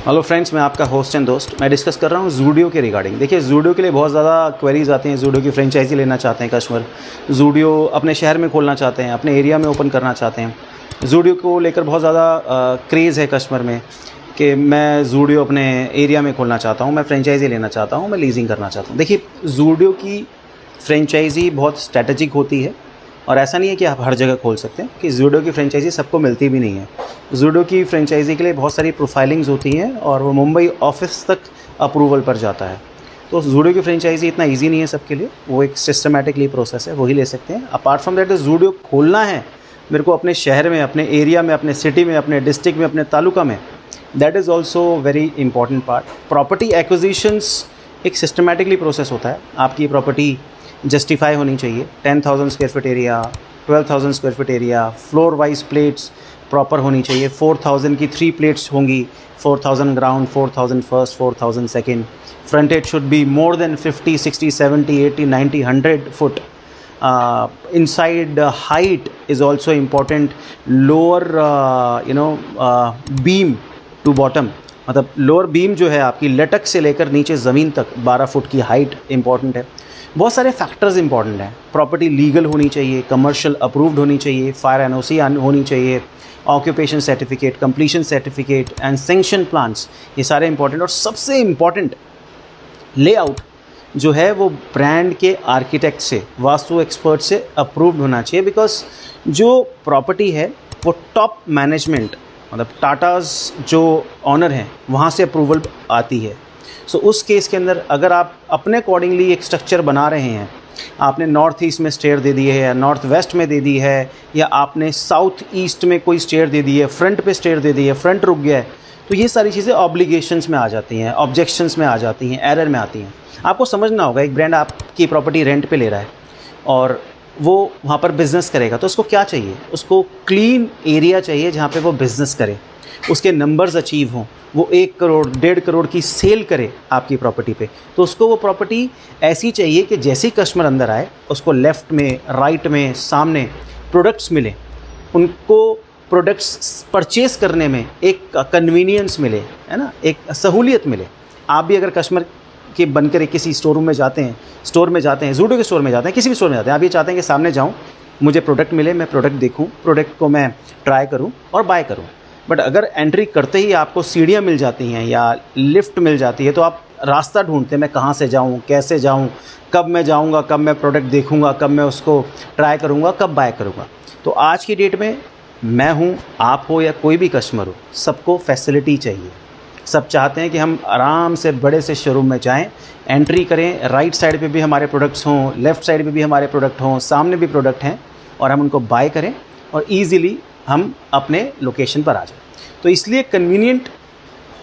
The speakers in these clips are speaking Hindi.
हेलो फ्रेंड्स, मैं आपका होस्ट एंड दोस्त। मैं डिस्कस कर रहा हूँ ज़ूडियो के रिगार्डिंग। देखिए, ज़ूडियो के लिए बहुत ज़्यादा क्वेरीज आती हैं। ज़ूडियो की फ्रेंचाइजी लेना चाहते हैं कस्टमर, ज़ूडियो अपने शहर में खोलना चाहते हैं, अपने एरिया में ओपन करना चाहते हैं। ज़ूडियो को लेकर बहुत ज़्यादा क्रेज़ है कस्टमर में कि मैं ज़ूडियो अपने एरिया में खोलना चाहता हूँ, मैं फ्रेंचाइजी लेना चाहता हूँ, मैं लीजिंग करना चाहता हूँ। देखिए, ज़ूडियो की फ्रेंचाइजी बहुत स्ट्रैटेजिक होती है और ऐसा नहीं है कि आप हर जगह खोल सकते हैं, कि ज़ूडियो की फ्रेंचाइजी सबको मिलती भी नहीं है। ज़ूडियो की फ्रेंचाइजी के लिए बहुत सारी प्रोफाइलिंग्स होती हैं और वो मुंबई ऑफिस तक अप्रूवल पर जाता है। तो ज़ूडियो की फ्रेंचाइजी इतना इजी नहीं है सबके लिए, वो एक सिस्टमैटिकली प्रोसेस है, वही ले सकते हैं। अपार्ट फ्रॉम दैट, ज़ूडियो खोलना है मेरे को अपने शहर में, अपने एरिया में, अपने सिटी में, अपने डिस्ट्रिक्ट में, अपने तालुका में, that is also very important part. Property acquisitions एक सिस्टमैटिकली प्रोसेस होता है। आपकी प्रॉपर्टी जस्टिफाई होनी चाहिए। 10,000 square feet area, 12,000 square feet area, floor wise plates proper होनी चाहिए। 4,000 की 3 प्लेट्स होंगी, 4,000 ground, 4,000 first, 4,000 second. Frontage should be more than 50, 60, 70, 80, 90, 100 foot. Inside height is also important. Lower beam to bottom, मतलब लोअर बीम जो है आपकी लटक से लेकर नीचे ज़मीन तक 12 फुट की हाइट इंपॉर्टेंट है। बहुत सारे फैक्टर्स इंपॉर्टेंट हैं। प्रॉपर्टी लीगल होनी चाहिए, कमर्शियल अप्रूव्ड होनी चाहिए, फायर एनओसी होनी चाहिए, occupation certificate, completion certificate and sanction plans, ये सारे इंपॉर्टेंट। और सबसे इम्पॉर्टेंट, लेआउट जो है वो ब्रांड के आर्किटेक्ट से, वास्तु एक्सपर्ट से अप्रूव्ड होना चाहिए। बिकॉज जो प्रॉपर्टी है वो टॉप मैनेजमेंट, मतलब टाटाज जो ऑनर हैं वहाँ से अप्रूवल आती है। सो उस केस के अंदर अगर आप अपने अकॉर्डिंगली एक स्ट्रक्चर बना रहे हैं, आपने नॉर्थ ईस्ट में स्टेयर दे दी है या नॉर्थ वेस्ट में दे दी है, या आपने साउथ ईस्ट में कोई स्टेयर दे दी है, फ्रंट पे स्टेयर दे दी है, फ्रंट रुक गया है, तो ये सारी चीज़ें ऑब्लिगेशंस में आ जाती हैं, ऑब्जेक्शंस में आ जाती हैं, एरर में आती हैं। आपको समझना होगा, एक ब्रांड आपकी प्रॉपर्टी रेंट पे ले रहा है और वो वहाँ पर बिज़नेस करेगा, तो उसको क्या चाहिए? उसको क्लीन एरिया चाहिए जहाँ पे वो बिज़नेस करे, उसके नंबर्स अचीव हों, वो 1 करोड़ 1.5 करोड़ की सेल करे आपकी प्रॉपर्टी पे। तो उसको वो प्रॉपर्टी ऐसी चाहिए कि जैसे ही कस्टमर अंदर आए उसको लेफ़्ट में, राइट में, सामने प्रोडक्ट्स मिले, उनको प्रोडक्ट्स परचेज़ करने में एक कन्वीनियंस मिले, है ना, एक सहूलियत मिले। आप भी अगर कस्टमर के बनकर किसी स्टोर में जाते हैं, ज़ूडियो के स्टोर में जाते हैं, किसी भी स्टोर में जाते हैं, आप ये चाहते हैं कि सामने जाऊँ, मुझे प्रोडक्ट मिले, मैं प्रोडक्ट देखूँ, प्रोडक्ट को मैं ट्राई करूँ और बाय करूँ। बट अगर एंट्री करते ही आपको सीढ़ियाँ मिल जाती हैं या लिफ्ट मिल जाती है, तो आप रास्ता ढूंढते हैं, मैं कहाँ से जाऊँ, कैसे जाऊँ, कब मैं जाऊँगा, कब मैं प्रोडक्ट देखूँगा, कब मैं उसको ट्राई करूँगा, कब बाय करूँगा। तो आज की डेट में मैं हूँ, आप हो या कोई भी कस्टमर हो, सबको फैसिलिटी चाहिए। सब चाहते हैं कि हम आराम से बड़े से शोरूम में जाएं, एंट्री करें, राइट साइड पे भी हमारे प्रोडक्ट्स हों, लेफ़्ट साइड पे भी हमारे प्रोडक्ट हों, सामने भी प्रोडक्ट हैं और हम उनको बाय करें और ईज़िली हम अपने लोकेशन पर आ जाएं। तो इसलिए कन्वीनियंट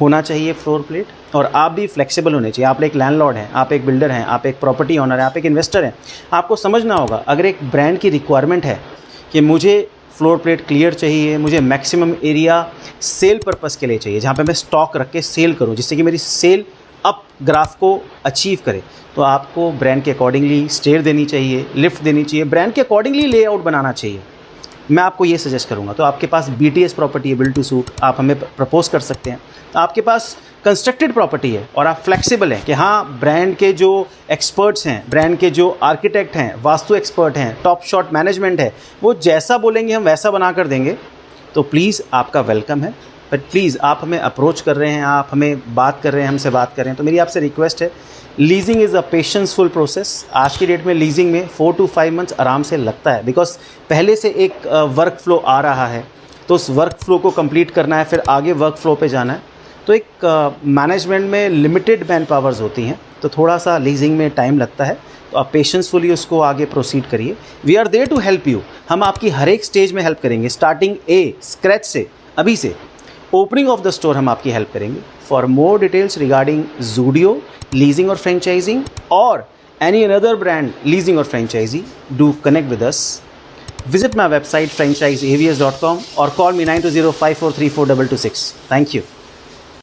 होना चाहिए फ्लोर प्लेट, और आप भी फ्लेक्सिबल होने चाहिए। आप एक लैंडलॉर्ड हैं, आप एक बिल्डर हैं, आप एक प्रॉपर्टी ओनर हैं, आप एक इन्वेस्टर हैं। आपको समझना होगा, अगर एक ब्रांड की रिक्वायरमेंट है कि मुझे फ्लोर प्लेट क्लियर चाहिए, मुझे मैक्सिमम एरिया सेल पर्पस के लिए चाहिए, जहाँ पे मैं स्टॉक रख के सेल करूँ, जिससे कि मेरी सेल अप ग्राफ को अचीव करे, तो आपको ब्रांड के अकॉर्डिंगली स्टेयर देनी चाहिए, लिफ्ट देनी चाहिए, ब्रांड के अकॉर्डिंगली लेआउट बनाना चाहिए। मैं आपको ये सजेस्ट करूँगा। तो आपके पास BTS प्रॉपर्टी है, बिल्ड टू सूट, आप हमें प्रपोज कर सकते हैं। तो आपके पास कंस्ट्रक्टेड प्रॉपर्टी है और आप फ्लेक्सिबल हैं कि हाँ, ब्रांड के जो एक्सपर्ट्स हैं, ब्रांड के जो आर्किटेक्ट हैं, वास्तु एक्सपर्ट हैं, टॉप शॉट मैनेजमेंट है, वो जैसा बोलेंगे हम वैसा बना कर देंगे, तो प्लीज़ आपका वेलकम है। बट प्लीज़, आप हमें अप्रोच कर रहे हैं, आप हमें बात कर रहे हैं, हमसे बात कर रहे हैं, तो मेरी आपसे रिक्वेस्ट है, leasing is a patienceful process. आज की डेट में लीजिंग में 4 to 5 मंथ्स आराम से लगता है, बिकॉज पहले से एक वर्क फ्लो आ रहा है, तो उस वर्क फ्लो को कंप्लीट करना है, फिर आगे वर्क फ्लो पे जाना है। तो एक मैनेजमेंट में लिमिटेड मैन पावर्स होती हैं, तो थोड़ा सा लीजिंग में टाइम लगता है। तो आप पेशेंसफुली उसको आगे प्रोसीड करिए। We are there to help you. हम आपकी हर एक स्टेज में हेल्प करेंगे, स्टार्टिंग स्क्रैच से, अभी से ओपनिंग ऑफ द स्टोर हम आपकी हेल्प करेंगे। For more details regarding Zudio leasing और फ्रेंचाइजिंग और एनी अनदर ब्रांड लीजिंग और franchisee, do connect with us. Visit my website franchiseavs.com or call me 9205434226. Thank you.